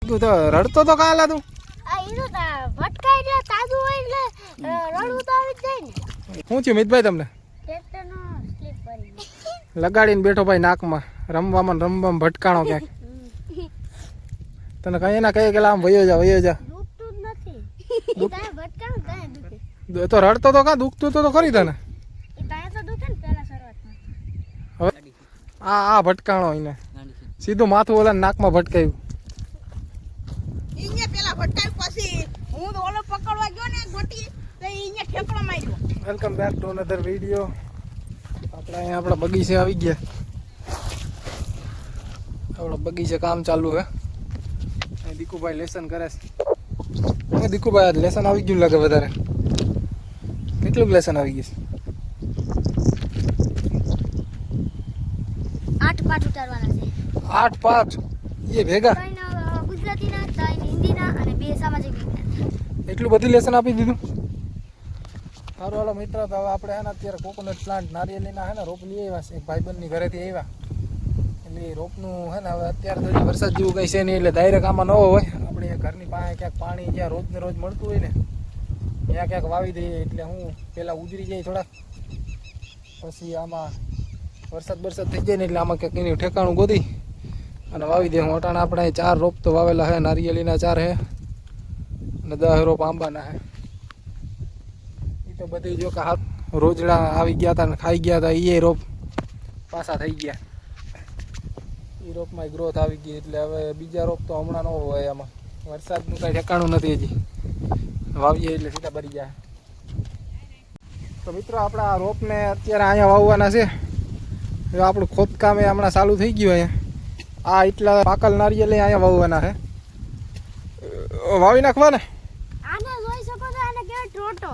તું તો રડતો તો કાલા તું ભટકાઈ એટલે તાજુ હોય એટલે રડવું તો આવી જ જાય ને. શું થયું મિતભાઈ તમને? ટ્રેક્ટરનો સ્લીપ પડી ગઈ. લગાડીને બેઠો ભાઈ નાકમાં રમવામાં ભટકાણો ક્યાંક. તને કઈ ના કહે કે આમ વયો જા દુખતું જ નથી. તારે ભટકાણું તારે દુખે. તો રડતો તો કા દુખતું તો ખરી તને. એ તારે તો દુખે ને પહેલા શરૂઆતમાં. હવે આ ભટકાણો એને સીધું માથું ઓલા નાકમાં ભટકાયું. ઈને પેલા ભટકાયું પછી હું તો ઓલો પકડવા ગયો ને ગોટી તો ઈને ઠેકડો માર્યો. Welcome back to another video. આપણે અહીંયા આપણા બગીચે આવી ગયા. આપણા બગીચે કામ ચાલુ હે. દીકુભાઈ લેસન કરે છે. દીકુભાઈ આજ લેસન આવી ગયું લાગે વધારે. કેટલું લેસન આવી ગયું? 8 પાઠ ઉતારવાના છે. 8 પાઠ એ ભેગા? 3 ગુજરાતીના, 3 હિન્દીના અને 2 સામાજિક વિજ્ઞાન. એટલું બધું લેસન આપી દીધું? સારું હાલો મિત્ર, તો હવે આપણે હે ને અત્યારે કોકોનટ પ્લાન્ટ નારિયેળીના હે ને રોપ લઈ આવ્યા છે. એક ભાઈબંધની ઘરેથી આવ્યા. એટલે એ રોપનું હે ને હવે અત્યારે તો વરસાદ જેવું કંઈ છે નહીં એટલે ડાયરેક્ટ આમાં ન હોય. આપણે ઘરની પાસે ક્યાંક પાણી જ્યાં રોજને રોજ મળતું હોય ને ત્યાં ક્યાંક વાવી દઈએ એટલે હું પહેલાં ઉજરી જાય થોડાક, પછી આમાં વરસાદ થઈ જાય ને એટલે આમાં ક્યાંક એનું ઠેકાણું ગોતી અને વાવી દે. હું અટાણા આપણે 4 રોપ તો વાવેલા હે. નારિયેળીના 4 હે અને 10 રોપ આંબાના હે. એ તો બધી જો કે હાથ રોજડા આવી ગયા હતા ને ખાઈ ગયા હતા. એ રોપ પાછા થઈ ગયા. એ રોપમાં ગ્રોથ આવી ગઈ એટલે હવે બીજા રોપ તો હમણાં ન હોય. આમાં વરસાદનું કાંઈ ઠેકાણું નથી હજી. વાવીએ એટલે સીધા ભરી જાય. તો મિત્રો આપણા આ રોપને અત્યારે અહીંયા વાવવાના છે. હવે આપણું ખોદકામ એ હમણાં ચાલુ થઈ ગયું. અહીંયા આ એટલા પાકલ નારિયેળ અહીંયા વાવવાના છે. વાવી નાખવા ને. આને જોઈ શકો છો, આને કહેવાય ટ્રોટો.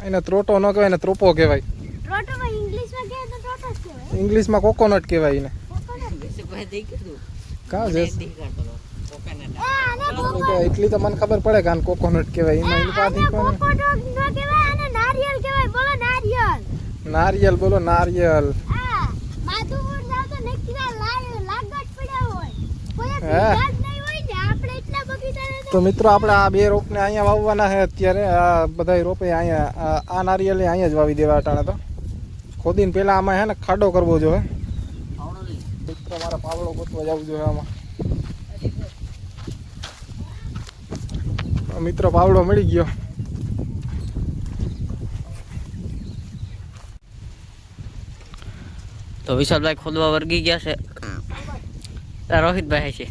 એને ત્રોટો ન કહેવાય ને ત્રોપો કહેવાય. ટ્રોટોમાં ઇંગ્લિશમાં કહે તો ટ્રોટો જ કહેવાય. ઇંગ્લિશમાં કોકોનટ કહેવાય એને. કા છે એટલી તો મને ખબર પડે કે આને કોકોનટ કહેવાય. એમાં એની પાસે નારિયેલ બોલો નારિયેલ. તો મિત્રો આપણે આ 2 રોપને અહીંયા વાવવાના છે અત્યારે. આ બધા રોપે અહીંયા આ નારિયેલ અહીંયા જ વાવી દેવા અટાણે. તો ખોદીને પહેલાં આમાં હે ને ખાડો કરવો જોઈએ. મિત્રો મારા પાવડો ગોતવા જવું જોઈએ આમાં. મિત્રો પાવડો મળી ગયો. તો વિશાલભાઈ ખોદવા વર્ગી ગયા છે. રોહિતભાઈ છે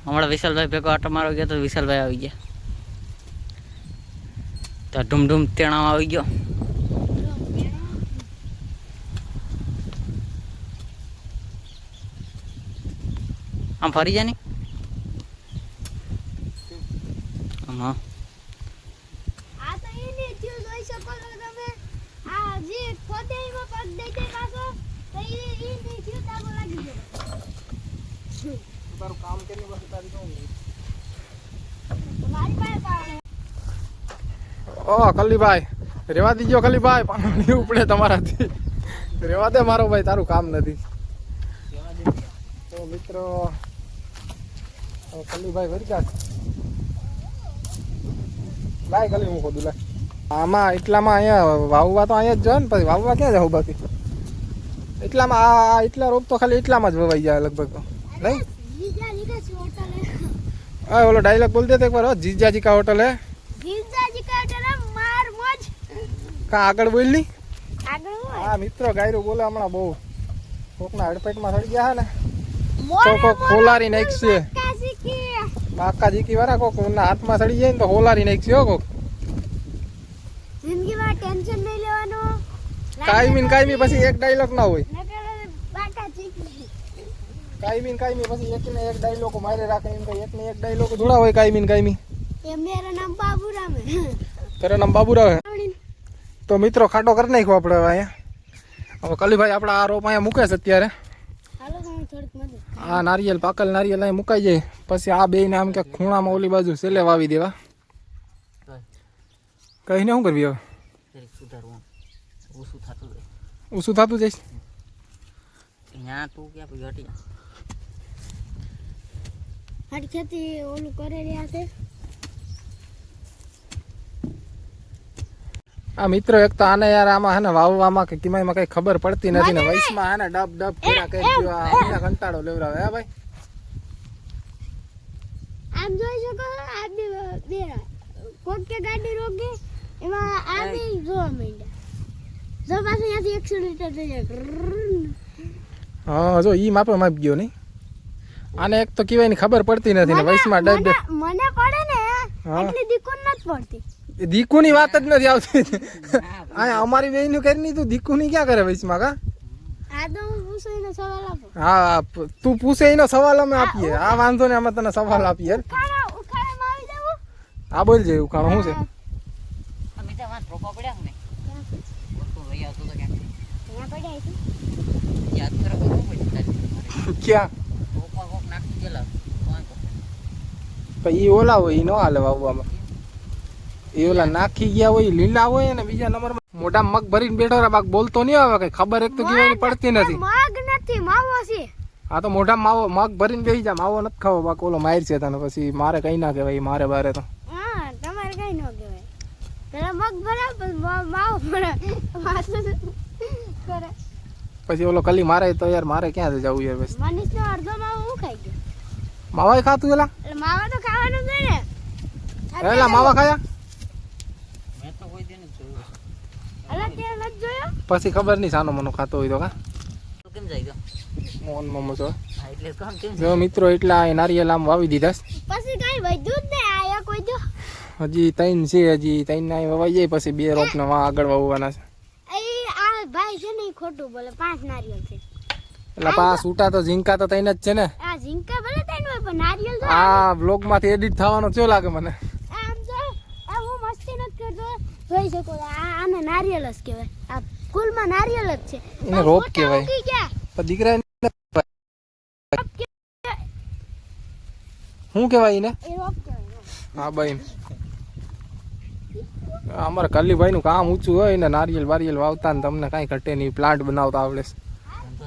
હમણાં વિશાલભાઈ ભેગો આટો મારો ગયો તો વિશાલભાઈ આવી ગયા. તો ઢૂમઢૂમ તેણામાં આવી ગયો. આમ ફરી જાય ને હા. આ તો એની થયું જોઈ શકો છો તમે. આ જે ખોદે એમાં પગ દઈ દે પાછો તો એની થયું તાબો લાગી ગયો. તારું કામ કેની વસ્તુ તારી કહું. મારી પાસે પાવડે. ઓ કલીભાઈ રેવા દીજો. કલીભાઈ પાણી નહીં ઉપડે તમારાથી. રેવા દે મારો ભાઈ, તારું કામ નથી. તો મિત્રો કલીભાઈ વરકા લાય કલી હું ખોદું લાય. આમાં એટલામાં અહીંયા વાવવા તો અહીંયા જ જાય ને, પછી વાવવા ક્યાં જાવ બાકી. એટલામાં આ એટલા રોપ તો ખાલી એટલામાં જ વવાઈ જાય લગભગ તો નહીં. હા ઓલો ડાયલોગ બોલ દે તો એકવાર. જીજાજી કા હોટલ હે. જીજાજી કા હોટલ માર મોજ. કા આગળ બોલ ની. આગળ હોય. હા મિત્રો ગાયરો બોલે હમણાં બહુ. કોકના હડપેટમાં સડી ગયા હે ને તો કોક હોલારી નાખશે. બાકા જીકી વાળા કોક ના હાથમાં સડી જાય ને તો હોલારી નાખશે હો કોક. જિંદગીમાં ટેન્શન નહીં લેવાનું. કાયમી પછી એક ડાયલોગ ના હોય. બાકા જીકી કાયમી પછી એકને એક ડાયલોગ મારે રાખે. એમ કઈ એકને એક ડાયલોગ થોડા હોય કાયમી. એ મેરા નામ બાબુરામ હે. તારું નામ બાબુરાવ હે? તો મિત્રો ખાડો કરી નાખ્યો આપણે હવે અહીંયા. હવે કલીભાઈ આપણા આ રોપ અહીંયા મૂકે છે અત્યારે. હાલો તો હું થોડીક મદદ. આ નારિયેલ પાકલ નારિયેલ અહીં મુકાઈ જાય પછી આ બેયને આમ કે ખૂણામાં ઓલી બાજુ સેલે વાવી દેવા. કહીને શું કરવી હવે? ઓછું થતું જઈશ. ત્યાં તું ક્યાં પછી હટી હાટ ખેતી ઓલું કરે રહ્યા છે. આ મિત્રો એક તો આને યાર આમાં હે ને વાવવામાં કે કિમાઈમાં કઈ ખબર પડતી નથી ને વયસમાં હે ને ડબ ડબ કર્યા કઈ ગયો આ અમને કંટાળો લેવરાવે હે ભાઈ. આમ જોઈ શકો છો, આ બે કોક કે ગાડી રોકે એમાં આ બે જોવા માંડ્યા. જો પાછું ત્યાંથી 100 લીટર થઈ જાય. હા જો ઈ માપે માપ ગયો નહીં. આને એક તો કિવાય ની ખબર પડતી નથી ને વયસમાં ડબ ડબ. મને પડે ને હા. એટલી દીકુન નથી પડતી. દીકુની વાત જ નથી આવતી. આ અમારી બેયનું કરી તું દીકુની ક્યાં કરે વયસમાં કા? આ તો હું પૂછું એનો સવાલ આપો. હા તું પૂછે એનો સવાલ અમે આપીએ. આ વાંધો ને અમે તને સવાલ આપીએ. ઉખાડામાં આવી જવું. આ બોલ જે ઉખાણો શું છે? અમે તો વાત રોપા પડ્યા ને તો લઈ આવતો તો ક્યાં ત્યાં પડ્યા છે. યાદ કરો તો પડી તારી ક્યાં? રોપા કોક નાખી ગયેલા વાંકો પણ ઈ ઓલા હોય ઈ નો હાલે વાવવામાં. એ ઓલા નાખી ગયા હોય લીલા હોય ને બીજા નંબરમાં મોઢા મગ ભરીને બેઠો રે બાક બોલતો નહીં આવે કઈ ખબર એક તો કેવાની પડતી નથી. મગ નથી માવો છે. આ તો મોઢા માવો મગ ભરીને બેસી જા માવો નથી ખાવો બાક ઓલો માર છે તને પછી મારે કઈ ના કહેવાય મારે બારે તો. હા તમારે કઈ ન કહેવાય. પેલા મગ બરાબર માવો બરાબર કરે. પછી ઓલો કલી મારે તો યાર મારે ક્યાં જવું યાર બસ. મનીષનો અડધો માવો હું ખાઈ ગયો. માવાય ખાતું એલા? એટલે માવા તો ખાવાનું જ હોય ને. એલા માવા ખાયા? મેં તો કોઈ દી નથી જોયું. અલા ત્યાં નથી જોયો. પછી ખબર નહીં સાનો મનો ખાતો હોય તો કા તો કેમ જાય ગયો મોહન મમો છો. હા એટલે કામ કેમ જો મિત્રો એટલા આ નારિયેલ આમ વાવી દીધા છે. પછી કઈ વધ્યું જ નહીં આયા કોઈ જો. હજી 3 છે હજી 3 ના વવાઈ જાય પછી 2 રોપ ને વા આગળ વાવવાના છે. આ ભાઈ છે ને ઈ ખોટું બોલે. 5 નારિયેલ છે. એટલે પા સૂટા તો ઝીંકા તો 3 જ છે ને. આ ઝીંકા ભલે તૈન હોય પણ નારિયેલ તો આ બ્લોગ માંથી એડિટ થવાનો ચો લાગે મને. આમ જો આ હું મસ્તી નથી કરતો. જોઈ શકો આને નારિયેલ જ કહેવાય. આ ફૂલમાં નારિયેલ જ છે. એને રોપ કહેવાય. ઉગી ગયા. પણ દીકરા શું કહેવાય એને? એ રોપ કહેવાય. હા ભાઈ અમારા કલીભાઈ નું કામ ઊંચું હોય ને નારિયેલ બારિયેલ વાવતા ને તમને કાંઈ ઘટે નહીં પ્લાન્ટ બનાવતા આવડે છે.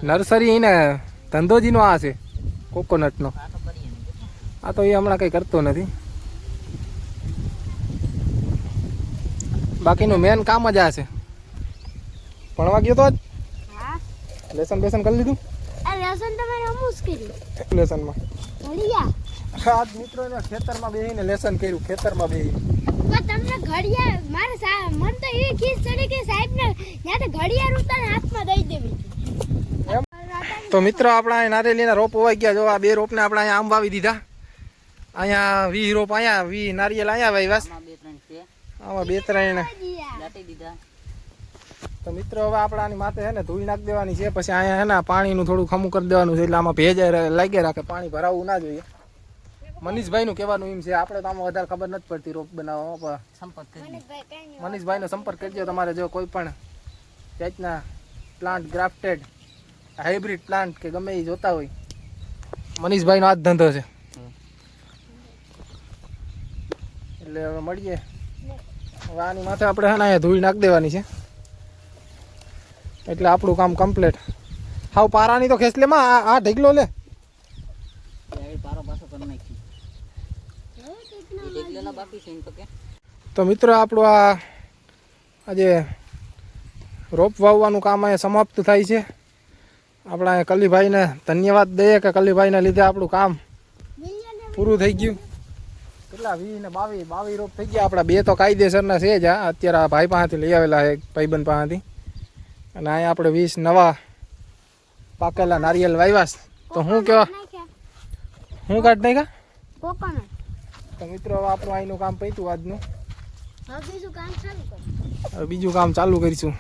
નર્સરી એને ધંધોજીનો આ છે કોકોનટનો. આ તો કરીએ ને આ તો એ હમણાં કંઈ કરતો નથી. બાકીનું મેન કામ જ આ છે. ભણવા ગયો તો જ હા લેસન બેસન કરી લીધું આ લેસન તમારે અમુસ કર્યું. લેસનમાં. ભણી ગયા. આજ મિત્રો એને ખેતરમાં બેસીને લેસન કર્યું ખેતરમાં બેસી. પણ તમને ઘડિયાળ મારે મન તો એવી ખીસ ચડી કે સાહેબ ને ત્યાં તો ઘડિયાળ ઉતારે હાથમાં દઈ દેવી. એમ? તો મિત્રો આપણા અહીં નારિયેળીના રોપ હોવાઈ ગયા. જો આ 2 રોપને આપણે અહીંયા આમ વાવી દીધા. અહીંયા 20 રોપ અહીંયા 20 નારિયેળ અહીંયા વાવ્યા છે. આમાં 2 3 છે આમાં 2 3 દાટી દીધા તો મિત્રો હવે આપણે આની માથે છે ને ધોઈ નાખી દેવાની છે. પછી અહીંયા છે ને પાણીનું થોડું ખમું કરી દેવાનું છે એટલે આમાં ભેજ લાગે રાખે પાણી ભરાવવું ના જોઈએ. મનીષભાઈનું કહેવાનું એમ છે. આપણે તો આમાં વધારે ખબર નથી પડતી રોપ બનાવવામાં. સંપર્ક કરી મનીષભાઈનો સંપર્ક કરજો તમારે જો કોઈ પણ જાતના પ્લાન્ટ ગ્રાફ્ટેડ હાઇબ્રિડ પ્લાન્ટ કે ગમે એ જોતા હોય મનીષભાઈનો આ જ ધંધો છે. એટલે હવે મળીએ. હવે આની માથે આપણે છે ને અહીંયા ધોઈ નાખી દેવાની છે એટલે આપણું કામ કમ્પ્લીટ. હાવ પારાની તો ખેસલેમાં આ ઢેગલો લે. પારો પાછો કરી નાખી એ ઢેકલેલા બાકી છે એમ તો કે તો મિત્રો આપણું આ આજે રોપ વાવવાનું કામ અહીંયા સમાપ્ત થાય છે. આપણા અહીંયા કલીભાઈને ધન્યવાદ દઈએ કે કલીભાઈને લીધે આપણું કામ પૂરું થઈ ગયું. કેટલા 20 ને 22 રોપ થઈ ગયા. આપણા 2 તો કાયદેસરના છે જ. અત્યારે આ ભાઈ પાસેથી લઈ આવેલા છે ભાઈબંધ પાસેથી. અને અહીંયા આપણે 20 નવા પાકેલા નારિયેલ વાવ્યા છે. તો હું કેવા હું કાઢ નાખ્યા. કોકોનટ. તો મિત્રો હવે આપણું અહીંનું કામ પત્યું આજનું. હવે બીજું કામ ચાલુ કરો. હવે બીજું કામ ચાલુ કરીશું.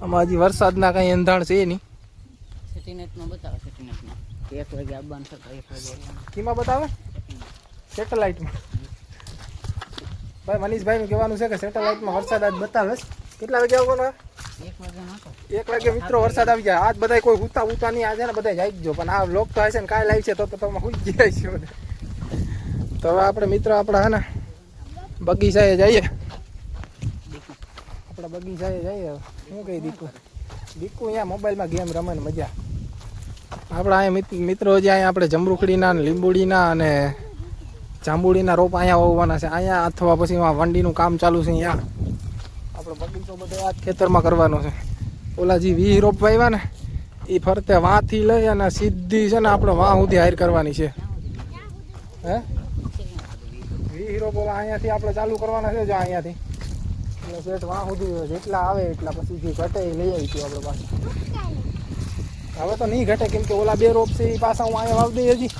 આમાં હજી વરસાદના કંઈ એંધાણ છે નહીં. સેટીનેટમાં બતાવો સેટીનેટમાં 1 વાગે આવવાનું છે 1 વાગે કીમાં બતાવે સેટેલાઇટમાં. ભાઈ મનીષભાઈનું કહેવાનું છે કે સેટેલાઇટમાં વરસાદ આજ બતાવે છે. કેટલા વાગે આવવાનો? 1 વાગે નાખો 1 વાગે મિત્રો વરસાદ આવી જાય. આજ બધા કોઈ ઉતા નહીં આજે ને બધા જાય જ. પણ આ લોક તો હશે ને કાંઈ લાવી છે તો તમે સુઈ ગયા છો બધા. તો હવે આપણે મિત્રો આપણા હે ને બગીચાએ જઈએ. આપણા બગીચાએ જઈએ. શું કહી દીકું અહીંયા મોબાઈલમાં ગેમ રમે ને મજા. આપણા અહીંયા મિત્રો હજી અહીંયા આપણે જમરૂખડીના અને લીંબુડીના અને જાંબુડીના રોપ અહીંયા વાવવાના છે અહીંયા, અથવા પછી વંડીનું કામ ચાલુ છે અહીંયા. આપણો બગીચો બધો આ જ ખેતરમાં કરવાનો છે. ઓલા જે 20 રોપ વાવ્યા ને એ ફરતે વાંથી લઈ અને સીધી છે ને આપણે વાં સુધી હાયર કરવાની છે. હે 20 રોપ ઓલા અહીંયાથી આપણે ચાલુ કરવાના છે જો અહીંયાથી, એટલે સેટ વાં સુધી જેટલા આવે એટલા, પછી જે ઘટે એ લઈ આવીશું આપણે પાસે. હવે તો નહીં ઘટે કેમ કે ઓલા 2 રોપ છે એ પાછા હું અહીંયા વાવી દઈએ હજી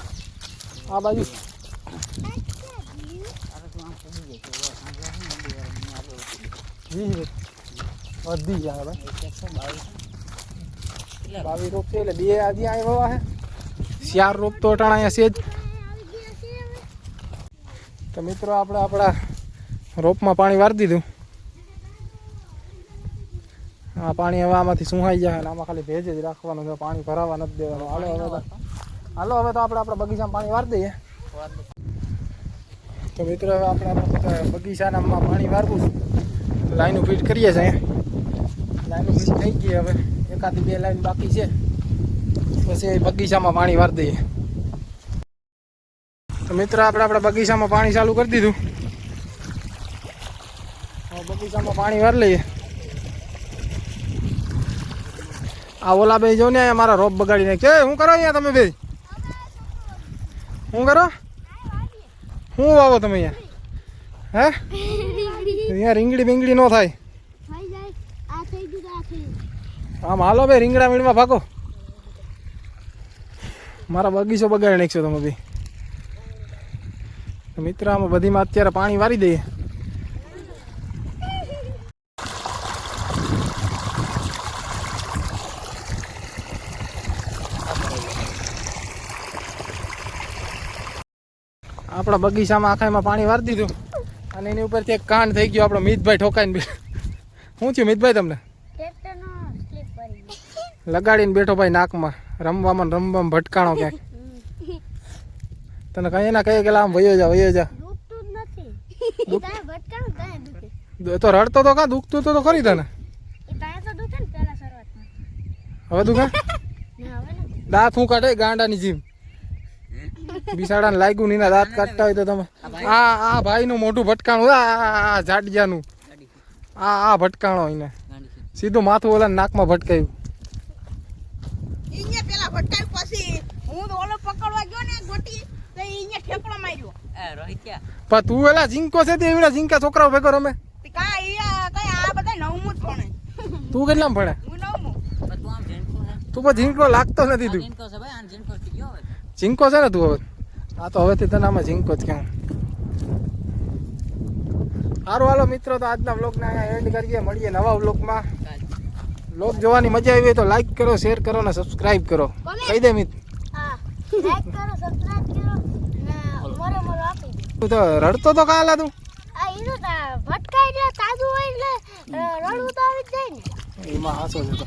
આ બાજુ. વધી જાય ભાઈ, 22 રોપ છે એટલે 2 હજી અહીંયા વાવા છે. 4 રોપ તો અટાણા અહીંયા છે જ. તો મિત્રો આપણે આપણા રોપમાં પાણી વારી દીધું. હા પાણી હવે આમાંથી સુહાઈ જાય અને આમાં ખાલી ભેજ જ રાખવાનું છે, પાણી ભરાવા નથી દેવાનું. હાલો હવે તો આપણે આપણા બગીચામાં પાણી વારી દઈએ. તો મિત્રો હવે આપણે આપણા બગીચાનામાં પાણી વારવું, લાઈનો ફીટ કરીએ છીએ. લાઈનો ફીટ થઈ ગઈ, હવે 1 થી 2 લાઈન બાકી છે, પછી બગીચામાં પાણી વારી દઈએ. તો મિત્રો આપણે આપણા બગીચામાં પાણી ચાલુ કરી દીધું. હવે બગીચામાં પાણી વારી લઈએ. આ ઓલા બે જો ને અહીંયા મારા રોપ બગાડી નાખે. શું કરો અહીંયા તમે બે? શું કરો? શું વાવો તમે અહીંયા? હે અહીંયા રીંગણી બીંગડી ન થાય. આમ હાલો ભાઈ, રીંગણા મીણમાં ભાગો. મારા બગીચો બગાડી નાખશો તમે ભાઈ. મિત્ર આમાં બધીમાં અત્યારે પાણી વારી દઈએ. આપણા બગીચામાં આખામાં પાણી વારી દીધું અને એની ઉપરથી એક કાંડ થઈ ગયો આપણો મિતભાઈ ઠોકાઈને. શું થયું મિતભાઈ તમને? લગાડીને બેઠો ભાઈ નાકમાં, રમવામાં ભટકાણો ક્યાંક. તને કઈ ના કહે કે આમ વયો જા. તો રડતો તો કાં દુખતું તો ખરી તને? હવે દુખે? દાંત હું કાઢે ગાંડાની જીમ. બિસાડાને લાગ્યું નહીં, દાંત કાઢતા હોય તો તમે આ ભાઈનું મોઢું ભટકાણું, આ જાડિયાનું આ ભટકાણો એને સીધું માથું ઓલા નાકમાં ભટકાયું. ઈને પેલા ભટકાયું, પછી હું તો ઓલો પકડવા ગયો ને ગોટી, તો ઈને ઠેકડો માર્યો. પણ તું એલા ઝીંકો છે તે એવડા ઝીંકા છોકરાઓ ભેગો રમે? કઈ આ બધા 9મું જ ભણે. તું કેટલામાં ભણે? હું 9મું. તું પણ ઝીંકો લાગતો નથી. તું ઝીંકો છે ને તું હવે? હા તો હવેથી તને આમાં ઝીંકો જ ક્યાં. સારું હાલો મિત્રો, તો આજના વ્લોગને અહીંયા એન્ડ કરીએ. મળીએ નવા વ્લોગમાં. વ્લોગ જોવાની મજા આવી હોય તો લાઈક કરો, શેર કરો અને સબસ્ક્રાઇબ કરો. કહી દે મિત. તું તો રડતો તો કાલા તું? ભટકાય એટલે તાજું હોય એટલે રડવું તો આવી જ જાય ને. એમાં હાસો છે તો.